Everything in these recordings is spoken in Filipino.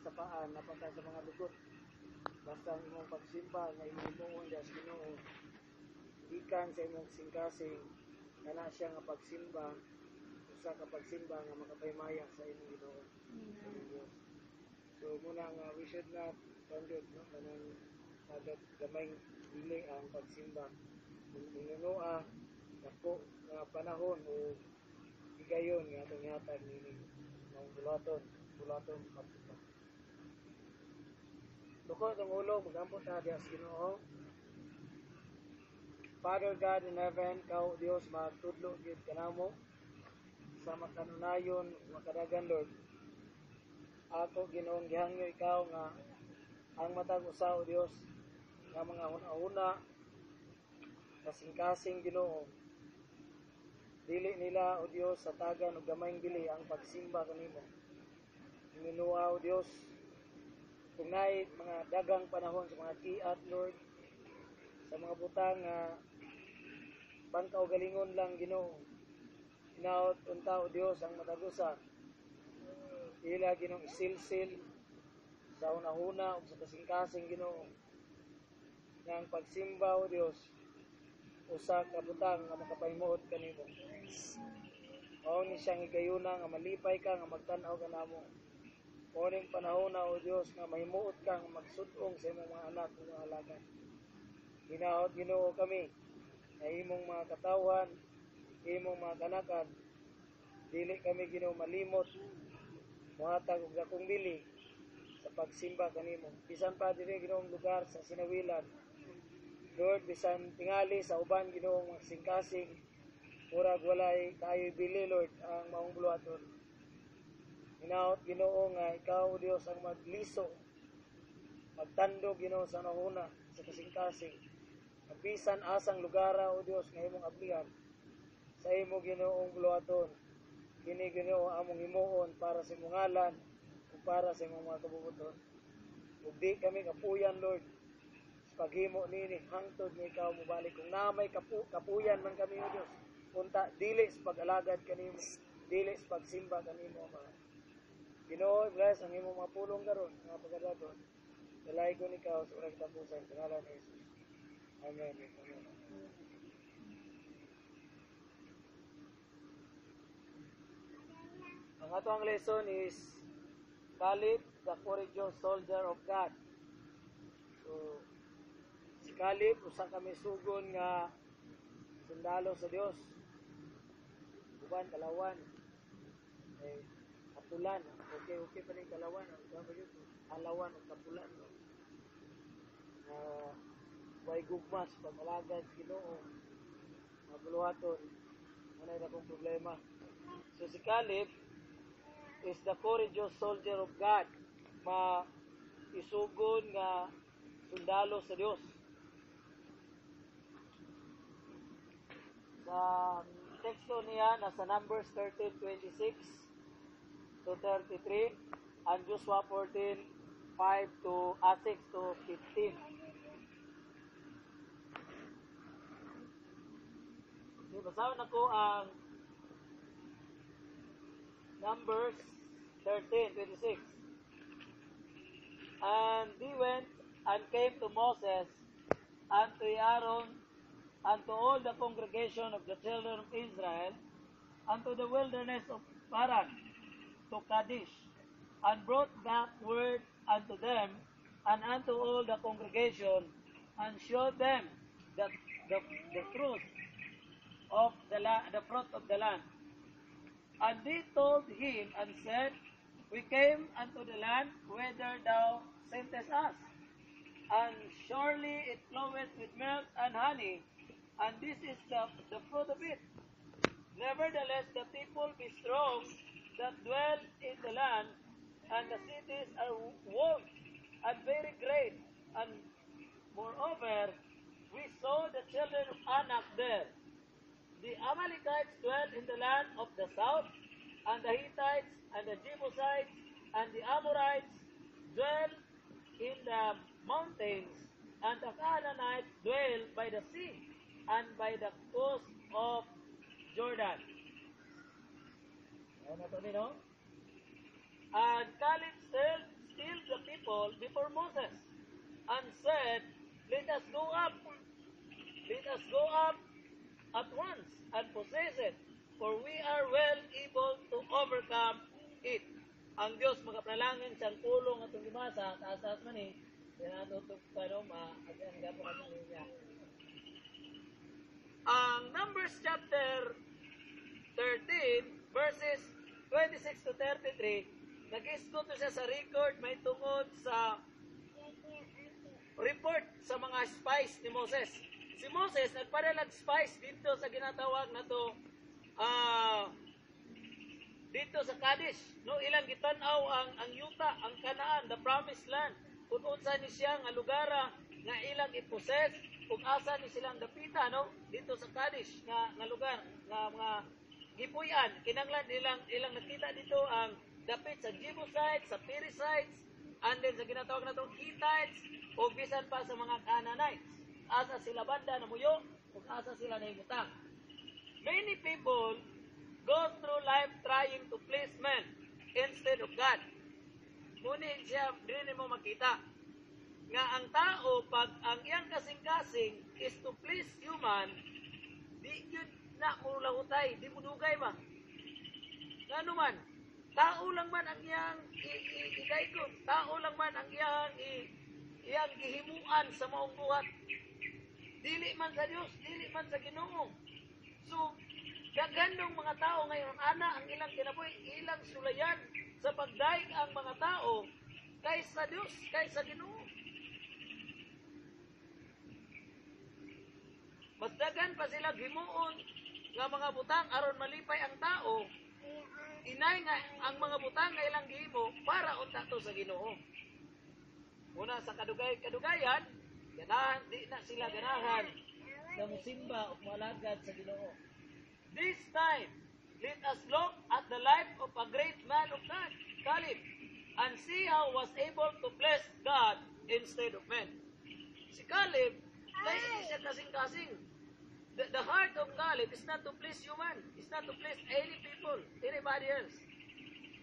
sa paan, napaka sa mga dugot. Basta ang imong pagsimba nga imuhon sa Ginoo, ikan sa imong singkasing, kana siya nga pagsimba, usa ka pagsimba nga makapaymaya sa imong Ginoo. So muna nga we should not conduct no kanang agad gamay dili ang pagsimba. Inunoa dako nga panahon o higayon nga atong ihatag nini mga bulaton pagsimba. Duko itong ulo, mag-ampot na diya sa Ginoo. Father God in heaven, Kao Dios, magtudlo gid kanamo sa makanunayon, makadagan Lord. Ako Ginoong gihangyo ikaw nga ang matag usa o Dios nga mga una-una kasing-kasing Ginoo. Dili nila o Dios sa tagan og gamayng dili ang pagsimba kanimo. Minuwa o Dios kung naay mga dagang panahon sa mga kiat, Lord, sa mga butang nga bangkaw galingon lang Ginoo. Hinaot unta o Dios ang matagusa. Ila Ginoo isilsil sa una-una o sa kasing-kasing Ginoo. Nga ang pagsimba o Dios usa ka butang nga makapahimuot kanimo. Mao ni siyang higayuna nga malipay ka nga magtan-aw kanamo. Morning panahon na o Dios nga mahimuot ka nga magsud-ong sa imong mga anak ug mga alagad. Hinaot Ginoo kami na imong mga katawan, imong mga kanakan, dili kami Ginoo malimot, muhatag og dakong bili sa pagsimba kanimo. Bisan pa diri Ginoong lugar sa sinawilan, Lord, bisan tingali sa uban Ginoong mga singkasing, murag walay kaayoy bili Lord ang maong buluhaton. Hinaot Ginoo nga ikaw Dios ang magliso, magtandog Ginoo sa nahuna sa kasing-kasing. Bisan asang lugara o Dios nga imong ablihan sa imo Ginoong buluhaton. Kini Ginoo among himuon para sa imong ngalan ug para sa imong mga kabubuton. Ug di kami kapuyan Lord sa paghimo nini hangtod ni ikaw mobalik. Kung namay kapuyan man kami o Dios, punta dili sa pag-alagad kanimo, dili sa pagsimba kanimo Ama. Ginoo, bless ang imong mga pulong karon, mga pagadaton. Dalay ko ni ikaw sa urang tapusan sa ngalan ni Jesus. Amen. Amen. Ang atong lesson is Caleb, the courageous soldier of God. So, si Caleb, usa kami sugon nga sundalo sa Dios. Uban, kalawan. Kapulan. Okay pa rin kalawan. Alawan o kapulan. Way gugmas, pag-alagad, Ginoo. Mabuluhaton. Manay na kong problema. So, si Caleb is the courageous soldier of God. Isugon nga sundalo sa Dios. Sa teksto niya, nasa Numbers 13:26 to 33, and Joshua 6 to 15. Basahin ako ang Numbers 13:26. And he went and came to Moses and to Aaron and to all the congregation of the children of Israel unto the wilderness of Paran to Kadesh, and brought back word unto them and unto all the congregation, and showed them that the fruit of the fruit of the land. And they told him and said, We came unto the land whither thou sentest us, and surely it floweth with milk and honey, and this is the fruit of it. Nevertheless, the people be strong that dwell in the land, and the cities are walled and very great. And moreover, we saw the children of Anak there. The Amalekites dwell in the land of the south, and the Hittites, and the Jebusites, and the Amorites dwell in the mountains, and the Canaanites dwell by the sea, and by the coast of Jordan. Ano to nino? And Caleb still people before Moses and said, let us go up at once and possess it, for we are well able to overcome it. Ang Diyos magapnalangin siyang tulong atong gimasa, taas-taas man eh, yan atutog panoma, at yan gapo kami niya. Ang Numbers chapter 13, verses 26 to 33, nag-isgot siya sa record, may tungod sa report sa mga spies ni Moses. Si Moses nagpadalag spies dito sa ginatawag na to dito sa Kadesh. No, ilang gitanaw ang yuta, ang Kanaan, the promised land. Kung unsa ni siya nga lugara nga ilang i-possess, kung asa ni silang dapita, no, dito sa Kadesh nga lugar nga mga gipuy-an. Kinanglan ilang nakita dito ang dapit sa Jebusites, sa Perizzites, and then sa ginatawag na to Hittites, o bisan pa sa mga Canaanites. Asa sila banda na muyo, kung asa sila naimutang. Many people go through life trying to please men instead of God. Ngunit siya, din mo makita nga ang tao, pag ang iyang kasing-kasing is to please human, di yun na mulahutay, di munugay ba? Nga man, tao lang man ang iyang igaykon, tao lang man ang iyang gihimuan sa maong buhat. Dili man sa Dios, dili man sa Ginoo. So, gagandong mga tao ngayon, ana ang ilang kinabuhi, ilang sulayan sa pagdaig ang mga tao kaysa Dios, kaysa Ginoo. Mas dagan pa sila gimuon nga mga butang aron malipay ang tao. Inay nga ang mga butang nga ilang gihimo para unta to sa Ginoo. Una sa kadugayan, ganahan, di na sila ganahan na musimba o malagad sa Ginoo. This time, let us look at the life of a great man of God, Caleb, and see how he was able to bless God instead of men. Si Caleb, dahil hindi siya kasing-kasing. The heart of Caleb is not to please human, it's not to please any people, anybody else.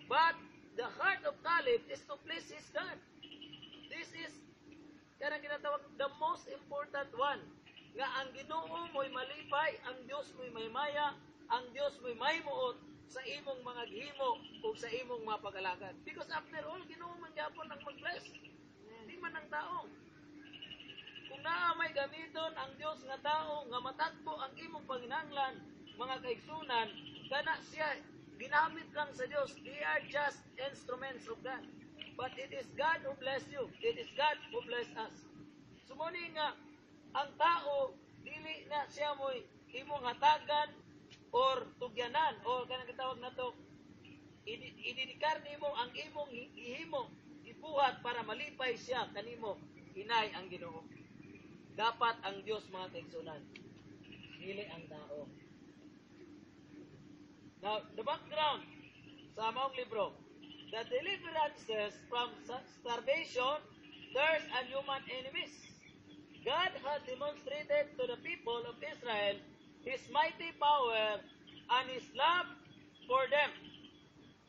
But the heart of Caleb is to please his God. This is kanang ginatawag the most important one. Nga ang Ginoo mo'y malipay, ang Dios mo'y maymaya, ang Dios mo'y maymuot sa imong mga gihimo o sa imong mga pag-alagad. Because after all, Ginoo man gyapon ang mag-bless. Hindi man ang tao. Kung naa may gamiton ang Dios nga tao nga matakbo ang imong panginahanglan, mga kaigsunan, kana siya ginamit lang sa Dios. They are just instruments of God. But it is God who bless you. It is God who bless us. Sumuni nga, ang tao, dili na siya mo'y imong hatagan or tugyanan or kanang gitawag na to, ididikar nimo ang imong ihimo, ibuhat para malipay siya kanimo, inay ang Ginoo. Dapat ang Dios mga kaigsunan, dili ang tao. Now, the background sa maong libro, the deliverances from starvation, thirst, and human enemies. God has demonstrated to the people of Israel His mighty power and His love for them.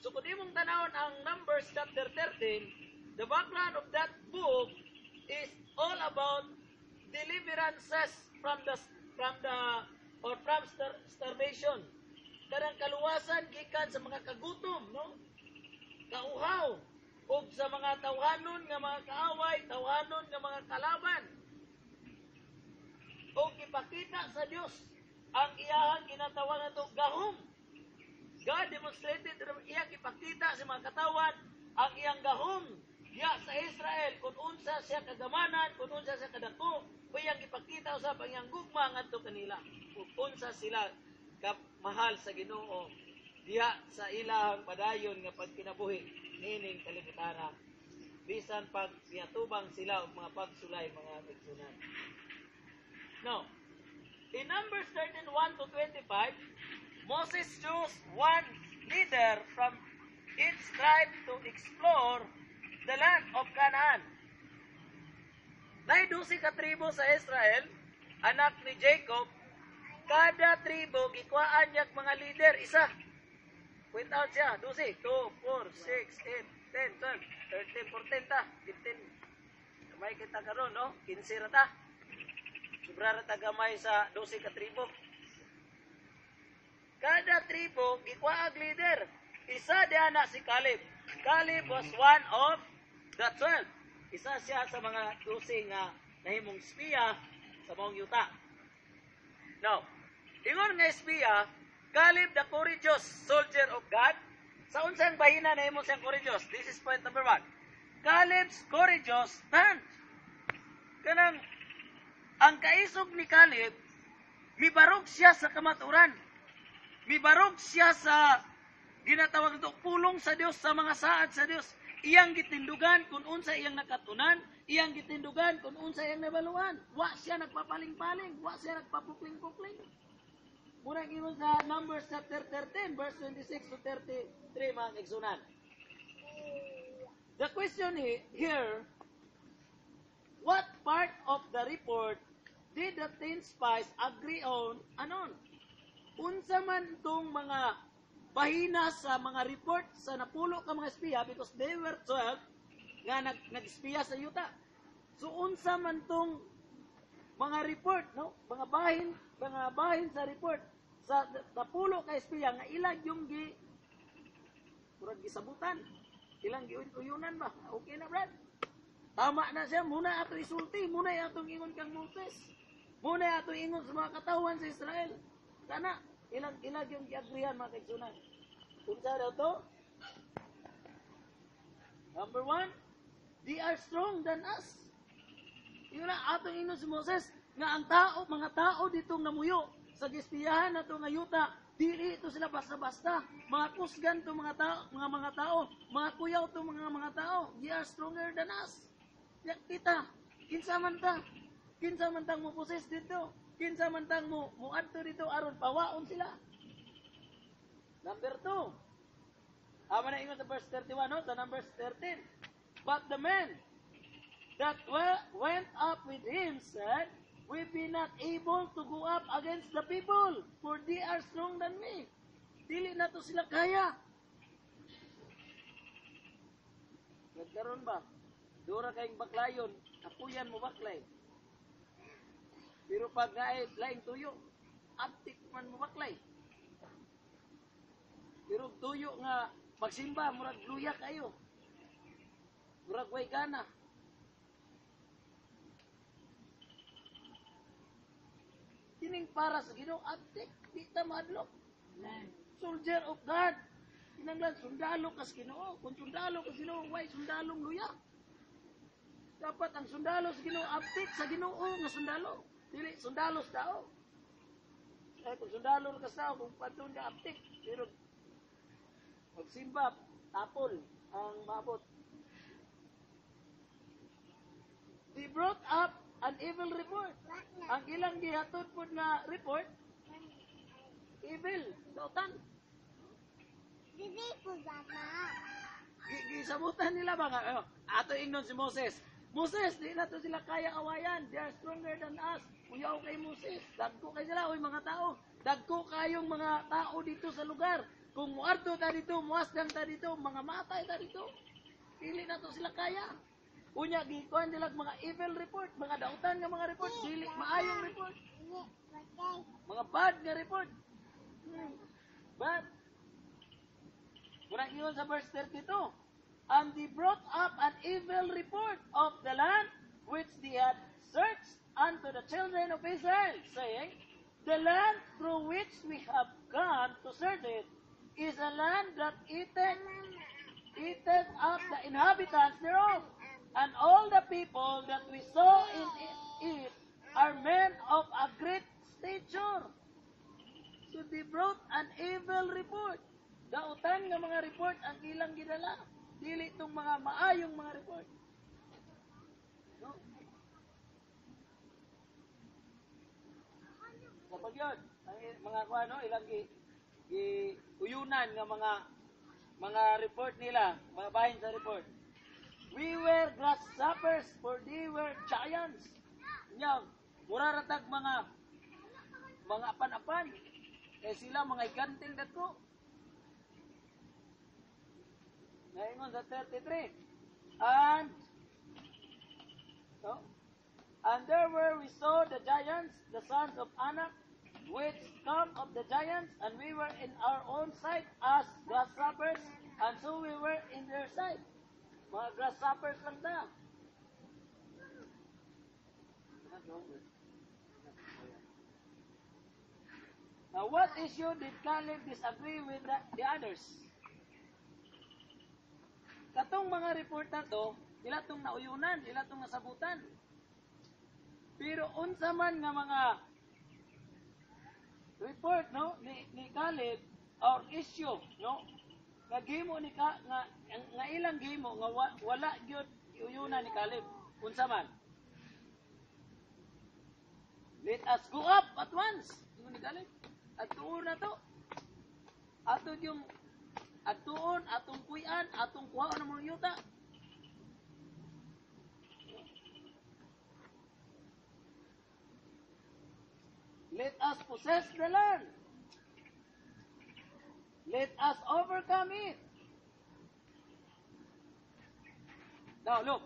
So kung imong tanawon ang Numbers chapter 13, the background of that book is all about deliverances from starvation. Kanang kaluwasan gikan sa mga kagutom, no? Kauhaw, o sa mga tawhanon nga mga kaaway, tawhanon nga mga kalaban. O ipakita sa Dios ang iyahang ginatawag na ito gahom. God demonstrated iyang ipakita sa mga katawan ang iyang gahom diya sa Israel kung unsa siya kagamanan, kung unsa siya kadako, o iyang ipakita sa ang iyang gugma ngadto kanila. Kung unsa sila mahal sa Ginoo diha sa ilahang padayon nga pagkinabuhi nining kalibutan. Bisan pag sinatubang sila og mga pagsulay mga igsunan. Now, in Numbers 13:1 to 25, Moses chose one leader from each tribe to explore the land of Canaan. Nay 12 ka tribo sa Israel, anak ni Jacob, kada tribo gikuhaan niya mga leader isa. Point out siya, 12, 2, 4, 6, 13, 12, 13, 14 ta, 15. Gamay kita karon, no? 15 ra ta. Sobra ra ta gamay sa 12 ka tribo. Kada tribo, ikuha ang leader. Isa diyan na si Caleb. Caleb was one of the 12. Isa siya sa mga 12 nga nahimong espiya sa maong yuta. Now, ingon nga espiya, Caleb the courageous soldier of God. Sa unsang bahina nahimo siyang courageous? This is point number 1. Caleb's courageous stand. Kanang ang kaisog ni Caleb, mibarog siya sa kamaturan. Mibarog siya sa ginatawag ito, pulong sa Dios, sa mga saad sa Dios. Iyang gitindugan kung unsa iyang nakatunan, iyang gitindugan kung unsa iyang nabaluan. Wa siya nagpapaling-paling, wa siya nagpapukling-pukling. Muna ingon sa Numbers chapter 13, verse 26 to 33, mga kaigsunan. The question here, what part of the report did the 10 spies agree on anon? Unsa man itong mga bahina sa mga report sa napulo ka mga espiya, because they were 12 nga nag-espiya sa yuta. So unsa man itong mga report, no? Mga bahin sa report sa napulo ka espiya nga ilag yung murag gisabutan. Ilang giuyunan ba? Okay na, Brad? Tama na siya. Muna ato isulti. Muna atong ingon kang Moses. Muna atong ingon sa mga katawan sa Israel. Kana, ilag yung giagrihan, mga kaigsunan. Unsa daw to? Number 1, they are strong than us. Yun na, atong ingon si Moses, nga ang mga tao ditong namuyo, sa gispiyahan na itong ayuta, dili ito sila basta-basta. Mga kusgan itong mga tao, mga kuyaw itong mga tao, they are stronger than us. Kita, kinsa man tang mo poses dito, kinsa man tang mo adto dito aron pawaon sila. Number 2. Ama na ingon sa verse 31, no? Sa Numbers 13. But the men that went up with him said, we be not able to go up against the people, for they are strong than me. Dili na to sila kaya. Nagkaroon ba? Dura kayong baklayon, kapuyan mo baklay. Pero pag laing tuyo, aptik man mo baklay. Pero tuyo nga magsimba, murag luya kayo. Murag way gana. Kining para sa Ginoo, aptik, di ta madlok. Soldier of God. Kinanglan, sundalo kas Ginoo. Kung sundalo kas Ginoo, way sundalong luya. Dapat ang sundalo sa Ginoo, aptik sa Ginoo nga sundalo. Dili, sundalo sa tao. Kung sundalo ka sa tao, kung patun ka aptik, pero magsimba, tapol ang mabot. They brought up an evil report. Ang ilang gihatod po na report, evil, dautan. Dili po baba. Gisabutan nila ba nga, ato ingnon si Moses. Moses, di na to sila kaya awayan. They are stronger than us. Uyaw kay Moses. Dagko kay sila, oy mga tao. Dagko kayong mga tao dito sa lugar. Kung muarto ta dito, muasdang ta dito, mga matay ta dito. Dili na to sila kaya. Unya, gikuhan nila mga evil report, mga dautan nga mga report, dili, maayong report. Mga bad nga report. Bad. Murang iyon sa verse 32. And they brought up an evil report of the land which they had searched unto the children of Israel, saying, the land through which we have gone to search it is a land that eateth up the inhabitants thereof, and all the people that we saw in it are men of a great stature. So they brought an evil report. Dautan nga mga report ang ilang gidala. Dili itong mga maayong mga report. No? Kapag yun, ang mga ano, ilang uyunan nga mga report nila, mga bahin sa report. We were grasshoppers, for they were giants. Yan, muraratag mga apan-apan. Kaya sila mga ikantil dako. Naingon sa 33. And, no? And there were we saw the giants, the sons of Anak, which come of the giants, and we were in our own sight as grasshoppers, and so we were in their sight. Mga grasshoppers lang ta. Now, what issue did Caleb disagree with the others? Katong mga report na to, ila tong nauyunan, ila tong nasabutan. Pero unsa man nga mga report no ni Caleb or issue no nga gimo ni nga ilang gimo nga wala gyud uyunan ni Caleb unsa man. Let us go up at once. Ingon ni Caleb. Atuon na to. Ato yung atuon, atong kuyan, atong kuhaon ng mga yuta. Let us possess the land. Let us overcome it. Now, look.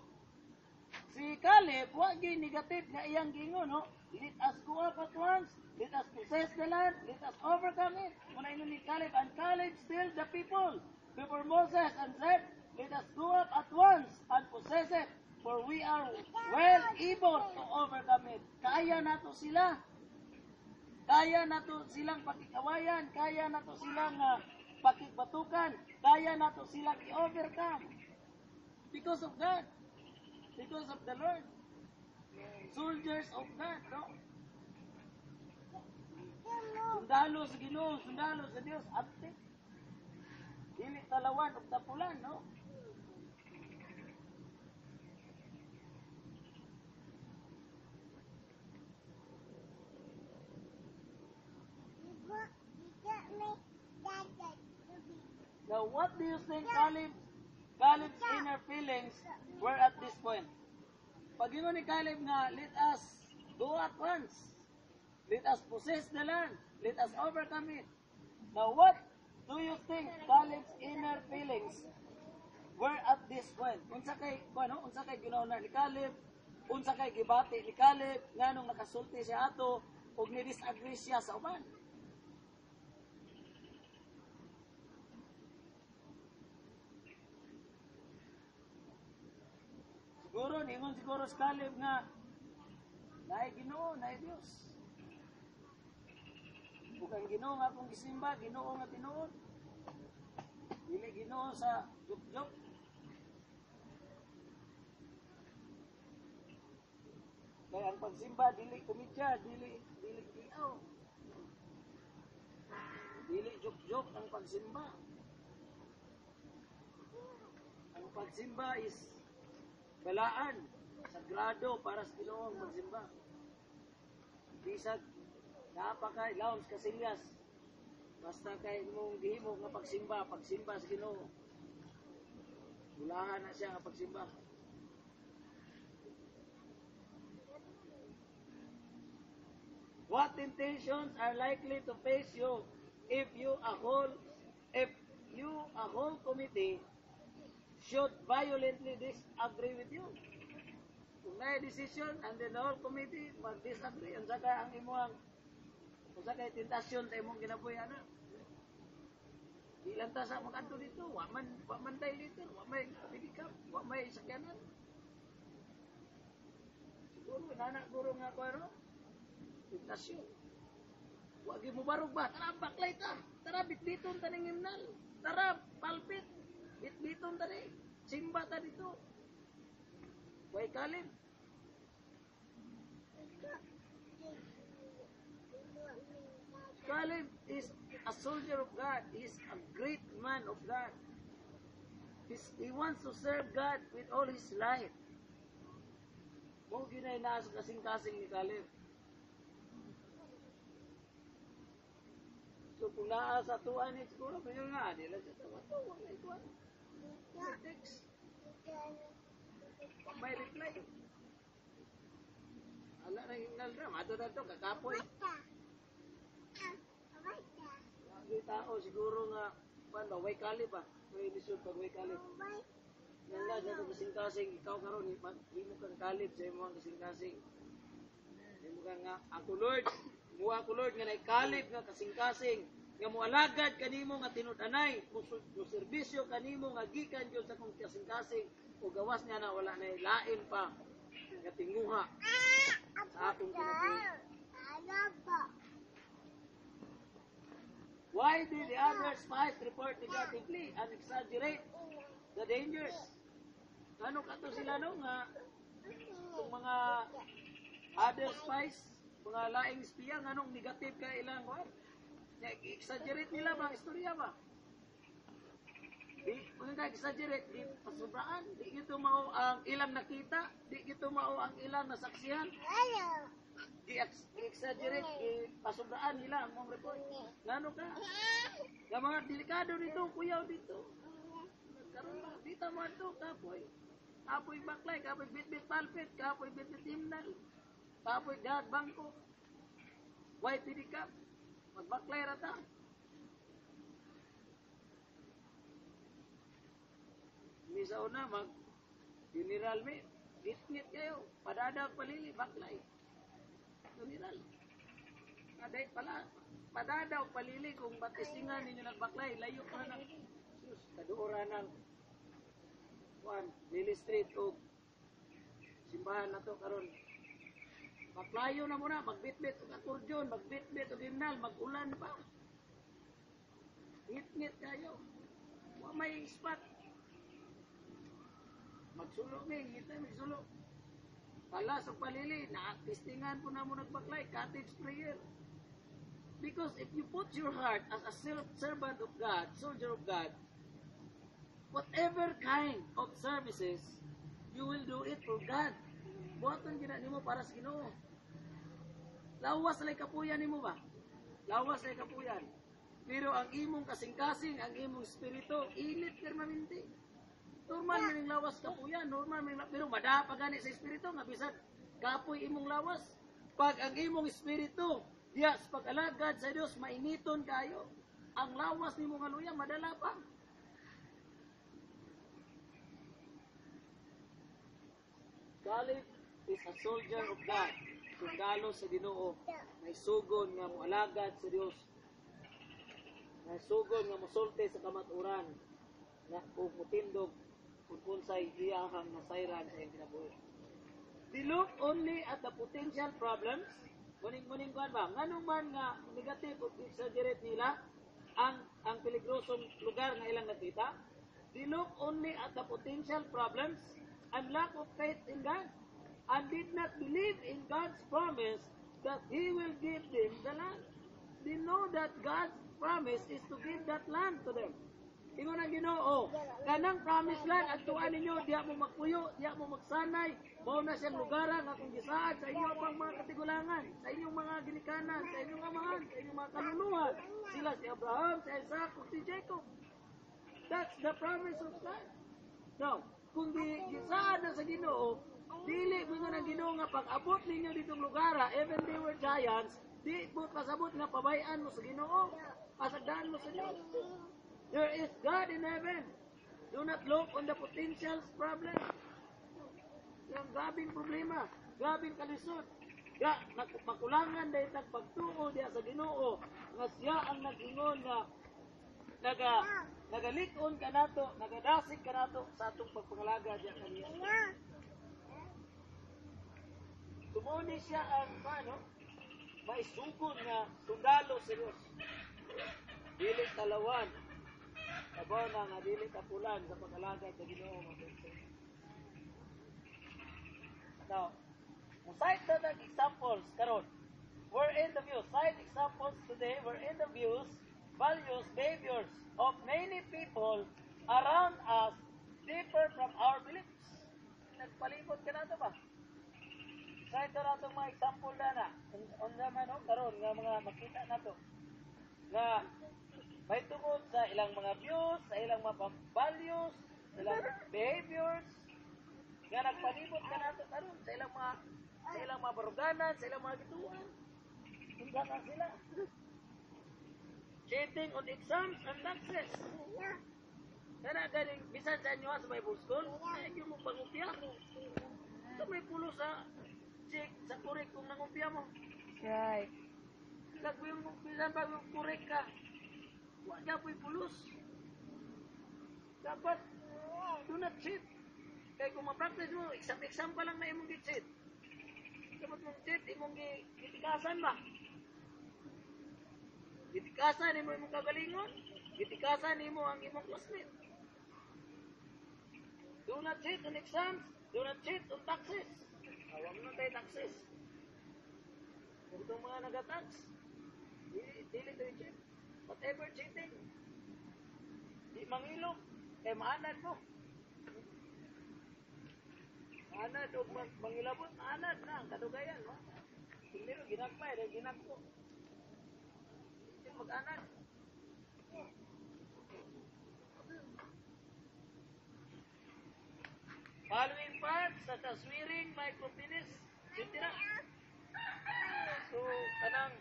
Si Caleb, wag gyud negative nga iyang gingon, no? Let us go up at once. Let us possess the land. Let us overcome it. Muna yun ni Caleb. And Caleb stilled the people before Moses and said, let us go up at once and possess it. For we are well able to overcome it. Kaya nato sila. Kaya nato silang pakikawayan. Kaya nato silang pakibatukan. Kaya nato silang i-overcome. Because of God. Because of the Lord. Soldiers of God, no? Sundalo sa Ginoo, sundalo sa Dios, ate. Dili talawan og tapulan, no? Now, what do you think Caleb's inner feelings were at this point? Pag yun ni Caleb nga, let us go at once. Let us possess the land. Let us overcome it. Now, what do you think Caleb's inner feelings were at this point? Unsa kay ginauna ni Caleb, unsa kay gibati ni Caleb, nganong nakasulti siya ato, ug ni-disagree siya sa uban. Ningon siguro si Caleb nga, naay Ginoo, naay Dios. Bukang Ginoo nga akong gisimba, Ginoo nga tinuod. Dili Ginoo sa juk-juk. Kaya ang pagsimba, dili komedya, dili kiaw. Dili juk-juk ang pagsimba. Ang pagsimba is balaan, sagrado para sa Ginoo ang magsimba. Bisag napakay laom sa kasilyas. Basta kay mong gihimo nga pagsimba sa Ginoo. Bulahan na siya nga pagsimba. What temptations are likely to face you if you a whole committee should violently disagree with you? Kung may decision and then the whole committee mag-disagree, ang saka ang imuang kung saka tentasyon sa imong ginabuhi, ano? Di lang ta sa mag-adto dito, wa man tayo dito, wa may pidikap, wa may sakyanan. Siguro, nanak guro nga ko, ano? Tentasyon. Wag mo barog ba? Tara, baklay ta. Tara, bitbiton ta ng himnal. Tara, palpit. Bitbiton ta ni. Simba ta dito. Way Caleb. Caleb is a soldier of God. He is a great man of God. He wants to serve God with all his life. Kung ginay nasa kasing-kasing ni Caleb. So kung naasa tuan ni siguro, pero nga, di lang siya tawa. Huwag na ituan. Text. May reply. Ala na yung naldram. Ato na ito, kakapoy. Lagi tao siguro nga Paano ba? Way kalib ba? Way lisod pag way kalib. Nanglag na ito kasing-kasing. Ikaw karon hindi mo kang kalib sa imo ang kasing-kasing. Hindi mo kang nga, ako Lord, buha ako Lord nga naikalib nga kasing-kasing. Nga mo alagad kanimo nga tinud-anay. Mo serbisyo kanimo nga gikan yun sa kong kasing-kasing. O gawas niya na wala na lain pa. Nga tinguha sa akong kinabuhi. Why did the other spies report negatively and exaggerate the dangers? Ano kato sila no nga itong mga other spies, mga laing espiya nganong negative ka ilang what? Exaggerate nila ba istorya ba? Di mga exaggerate di pasubraan, di gito mao ang ilang nakita, di gito mao ang ilang nasaksihan. Exaggerate, pasubraan nila ang mga report. Ngano ka? Nga mga delikado dito, kuyaw dito. Karon ba, dito mo ito, kapoy. Kapoy baklay, kapoy bit-bit palpit, kapoy bit-bit himnal, kapoy dad bangko. Why pidikap? Magbaklay rata. Hindi sa una, mag-funeral me, git-ngit kayo, padadaw palili, baklay. Funeral. Aday pala, padadaw palili kung batisingan ninyo nagbaklay, layo pa na. Sus, kaduura ng Lily Street o simbahan na to karon. Maklayo na muna, magbitbit o akordeon, magbitbit o himnal, mag-ulan pa. Ngit-ngit kayo. May spot. Magsulo me, ngit na magsulo. Palas o palili, nakakistingan po na mo nagbaklay, cottage prayer. Because if you put your heart as a servant of God, soldier of God, whatever kind of services, you will do it for God. Buhaton gina nimo para sa Ginoo. Lawas lay kapuyan nimo ba? Lawas lay kapuyan. Pero ang imong kasing-kasing, ang imong espiritu, init permanente. Normal man yung lawas kapuyan, normal man pero madapa gani sa espiritu nga bisan kapoy imong lawas. Pag ang imong espiritu diya sa pag-alagad sa Dios mainiton kayo, ang lawas nimo nga luya madala pa. Caleb is a soldier of God. Sundalo sa Ginoo. May sugon nga moalagad sa Dios. May sugon nga mosulti sa kamaturan. Na kung mutindog kung kunsay iyahang nasayran sa iyang kinabuhi. They look only at the potential problems. Muning kuan ba? Nganong man nga negative o exaggerate nila ang peligrosong lugar na ilang nakita. They look only at the potential problems and lack of faith in God, and did not believe in God's promise that He will give them the land. They know that God's promise is to give that land to them. Ingon ang Ginoo, kanang promise land at tuan ninyo, diya mo magpuyo, diya mo magsanay, mao na siyang lugaran nga kung gisaad sa inyo pang mga katigulangan, sa inyong mga ginikanan, sa inyong amahan, sa inyong mga kaluluhan, sila si Abraham, si Isaac, si Jacob. That's the promise of God. Now, kung gisaad na sa Ginoo, dili mo nga ng Ginoo nga pag-abot ninyo ditong lugara, even they were giants, di mo pasabot nga pabayaan mo sa Ginoo, pasagdaan mo sa Diyos. There is God in heaven. Do not look on the potential problem. Yung grabing problema, grabing kalisod. Makulangan dahil nagpagtuo diya sa Ginoo nga siya ang nag-ingon nga nagalikon ka nato, nagadasig ka nato sa atong pagpangalaga diya kaniya. Sumuni siya ang maisugod nga sundalo sa Diyos. Dili talawan. Kabaw na nga dili kapulan sa pag-alaga sa Ginoo. Now, cite the examples karon. We're in the views. Cite examples today. We're in the views, values, behaviors of many people around us differ from our beliefs. Nagpalibot ka na ito ba? Cite na itong mga example na on naman karon nga mga makita na ito. Nga may tungod sa ilang mga views, sa ilang mga values, sa ilang behaviors, nga nagpalibot ka nato karon sa ilang mga baruganan, sa ilang mga gituan. Hingga ka sila. cheating on exams and taxes. Kaya galing, bisan sa inyo sa may school, ay yung mong pangupya. Ito may pulo sa check, sa kurek kung nangupya mo. Right. Kagawin mo, bisan pag kurek ka, huwag ka po'y pulos. Dapat, do not cheat. Kaya kung ma-practice mo, exam pa lang na imong gi-cheat. Dapat mong cheat, imong gitikasan ba? Gitikasan imo imong kagalingon, gitikasan imo ang imong classmate. Do not cheat on exams, do not cheat on taxes. Huwag mo tayo taxes. Kung itong mga nag-tax, dili tayo cheat. Whatever cheating, di mangilog, kaya maanad mo. Maanad o mangilabot, maanad na ang kadugayan. No? Hindi rin ginagmay, dahil ginagpo. Mag-anan. Following part sa taswiring, micropenis, etc. So, kanang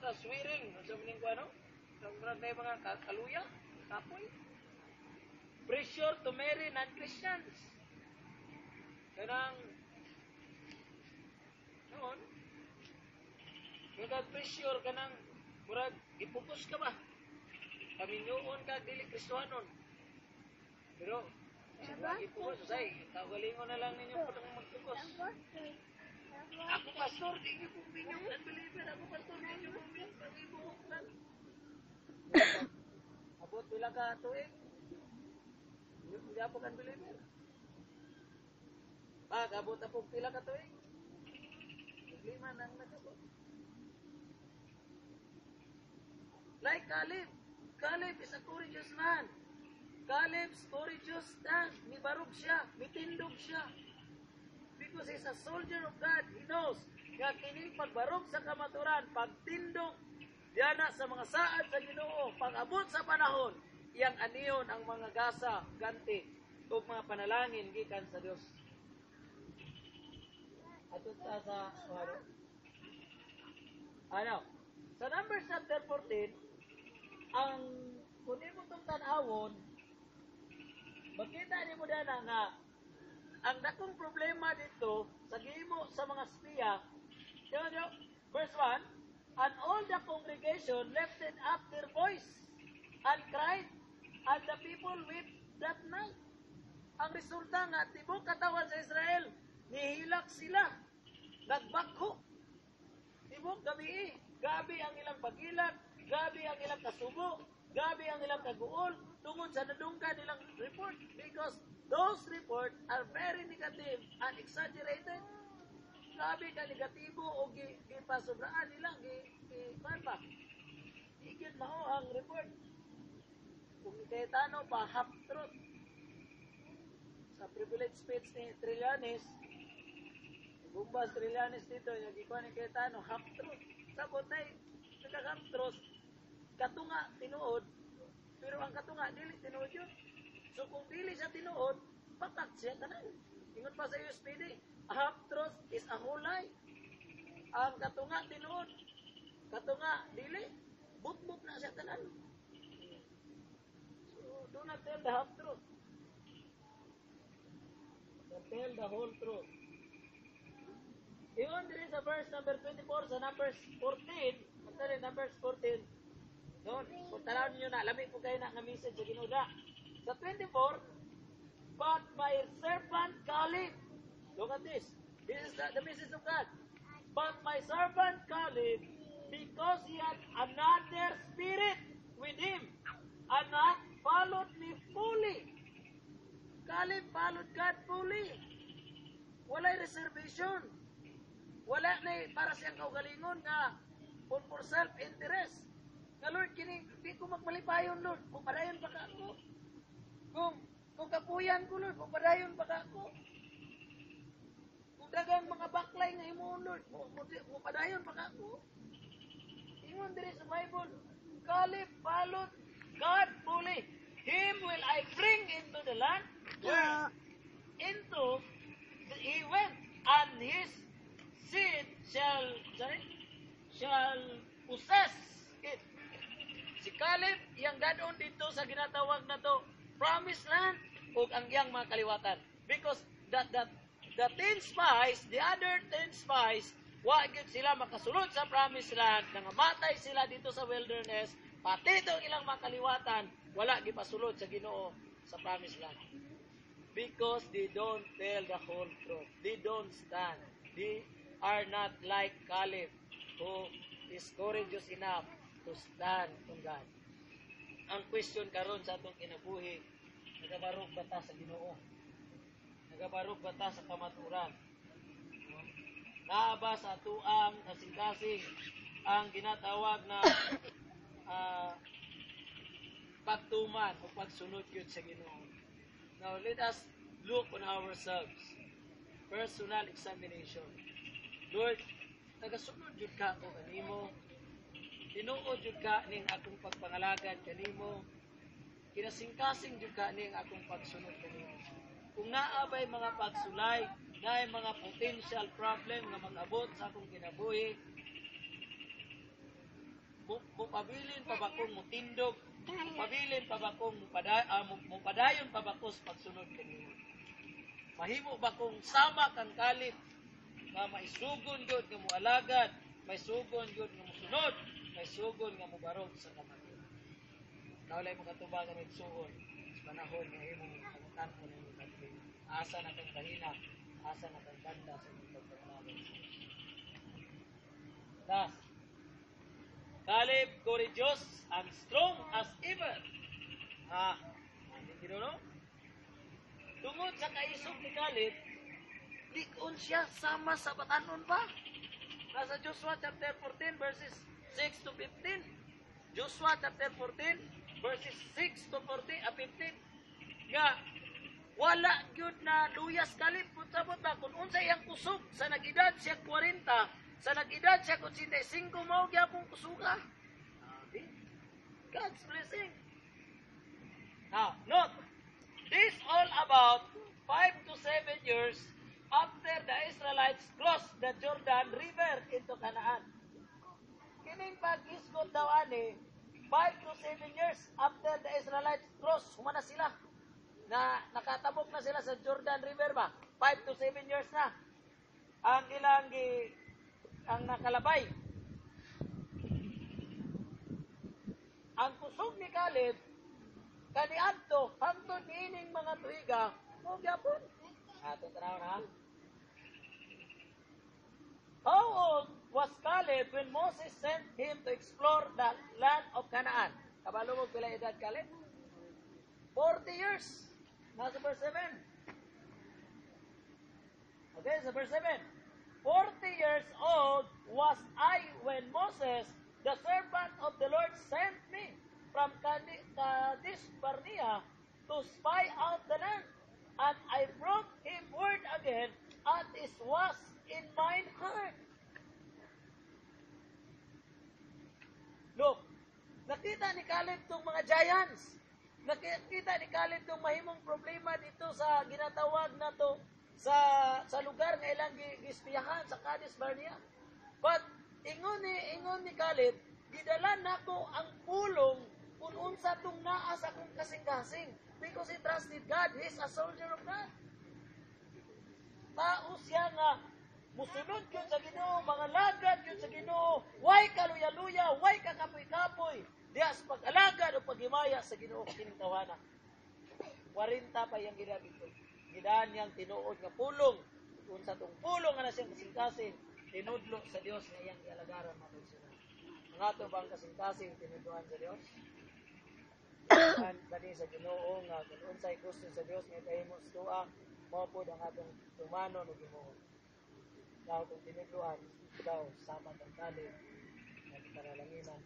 taswiring, sa maning ko ano? Ang mga kaluya, kapoy. Pressure to marry non-Christians. Kanang noon, murag pressure ka ng murag ipukus ka ba? Kaminyoon ka, dili Kristohanon. Pero, murag ipukus, say, kagalingon na lang ninyo po nang magpukos. Ako pastor, di nyo pong binyong unbeliever. Ako pastor, di nyo pong binyong pag-ibukan. Abot pila ka tuig. Hindi ako unbeliever. Pag abot na po pila ka tuig. Lima nang nakabot. Like Caleb. Caleb is a courageous man. Caleb's courageous stand. Mibarog siya. Mitindog siya. Because he's a soldier of God. He knows nga kining pagbarog sa kamaturan, pagtindog diana sa mga saad sa Ginoo, pag-abot sa panahon, iyang aniyon ang mga gasa, ganti, ug mga panalangin gikan sa Dios. Ato sa ano? Sa Numbers chapter 14, ang kunin mo itong tanawon, makita niyo mo dana nga ang dakong problema dito sa gihimo sa mga spiya, verse 1, and all the congregation lifted up their voice and cried, and the people wept that night. Ang resulta nga, tibok katawan sa Israel, nihilak sila, nagbakho. Tibok gabi ang ilang pagilak, gabi ang ilang kasubo, gabi ang ilang kaguol, tungod sa nadunggan nilang report. Because those reports are very negative and exaggerated. Gabi ka negatibo o gipasobraan nila, gipanpa. Higit mao ang report. Kung ikaytano pa, half truth. Sa privilege speech ni Trillanes, Bumbas Trillanes dito, yung ikuha ni Cayetano, half truth. Sabot na half truth, katunga, tinuod, pero ang katunga, dili tinuod yun. So kung dili siya tinuod, patak siya tanan. Ingon pa sa USPD, a half truth is a whole lie. Ang katunga, tinuod. Katunga, dili, but na siya tanan. So do not tell the half truth. Tell the whole truth. Iyon din sa verse number 24 sa Numbers 14, Numbers 14, doon, kung tanaw ninyo na, lamig po kayo na nga message sa Ginuda. Sa 24, but my servant Caleb, look at this is the message of God. But my servant Caleb, because he had another spirit with him, and not followed me fully. Caleb followed God fully. Walay reservation. Wala na para siyang kaugalingon nga for self-interest. Nga Lord, kini, di ko magmalipayon, Lord. Pupadayon pa ka ako. Kung kapuyan ko, Lord, pupadayon pa ka ako. Kung dagang mga baklay nga imo, Lord, pupadayon pa ka ako. Ingon diri sa Bible, Caleb followed God fully. Him will I bring into the land where he went, and his seed shall possess it. Si Caleb, iyang dadon dito sa ginatawag na to, promised land, ug ang iyang mga kaliwatan. Because the 10 spies, the other 10 spies, wa gyud sila makasulod sa promised land, nangamatay sila dito sa wilderness, pati itong ilang mga kaliwatan, wala gipasulod sa Ginoo sa promised land. Because they don't tell the whole truth. They don't stand. They are not like Caleb, who is courageous enough to stand on God. Ang question karon sa atong kinabuhi, nagabarog ba ta sa Ginoo? Nagabarog ba ta sa kamaturan? Naa ba sa atuang kasing-kasing ang ginatawag na pagtuman o pagsunod yun sa Ginoo? Now, let us look on ourselves. Personal examination. Lord, nagasunod yun ka ako kanimo. Tinuod yun ka ning akong pagpangalagan kanimo. Kinasing-kasing yun ka ning akong pagsunod kanimo. Kung naabay mga pagsulay, naay mga potential problem nga mag-abot sa akong kinabuhi, mupabilin pa ba kong mutindog, mupabilin pa ba kong mupadayon pa ba ko sa pagsunod kanimo. Mahimo ba kong sama kang Caleb nga maisugon yun nga mualagad, maisugon yun nga musunod, maisugon nga mubarog sa kamaturan. Naulay mga tuba nga nagsugon sa panahon nga imong pangutan ko ng mga asa na kang kahina, asa na kang banda sa imong pagpapalaban. Thus, Caleb courageous and strong as ever. Hindi no? Tungod sa kaisog ni Caleb, likon siya sama sa batanon pa. Nasa Joshua chapter 14 verses 6 to 15. Joshua chapter 14 verses 6 to 15. Nga, wala gyud na luyas Caleb kung sabot na kung unsa iyang kusog sa nag-edad siya 40, sa nag-edad siya 85 mao gyapon kusuga. God's blessing. Now, note, this all about 5 to 7 years after the Israelites crossed the Jordan River into Canaan. Kining pag-isgot daw ani 5 to 7 years after the Israelites crossed, humana sila. Na nakatabok na sila sa Jordan River ba? 5 to 7 years na. Ang ilang ang nakalabay. Ang kusog ni Caleb kaniadto hangtod niining mga tuiga mo gyapon. Ato tanaw na. How old was Caleb when Moses sent him to explore the land of Canaan? Kabalo mo pila edad Caleb? 40 years. Nasa verse 7. Okay, sa verse 7. 40 years old was I when Moses, the servant of the Lord, sent me from Kadesh Barnea to spy out the land. And I brought him word again, as it was in mine heart. Look, nakita ni Caleb itong mga giants. Nakita ni Caleb itong mahimong problema dito sa ginatawag na to sa lugar nga ilang gispiyahan sa Kadesh Barnea. But ingon ni Caleb, gidala nako ang pulong kung unsa tong naa sa akong kasing-kasing because he trusted God. He's a soldier of God. Tao siya nga musunod yun sa Ginoo, mga lagad yun sa Ginoo, way kaluya-luya, way kakapoy-kapoy, diya sa pag-alagad o paghimaya sa Ginoo kining tawana. 40 pa yung gida dito. Gidaan niyang tinuod nga pulong. Kung sa itong pulong nga na siyang kasing-kasing, tinudlo sa Dios nga iyang ialagaran natin sila. Ang ato bang kasing-kasing tinudloan sa Dios? Dali sa Ginoo nga kung unsay gusto sa Dios nga kahimo sa tuwa, mao pod ang atong tumano no Ginoo. Daw kung tinudloan, daw sama kang Caleb, nagkaralanginan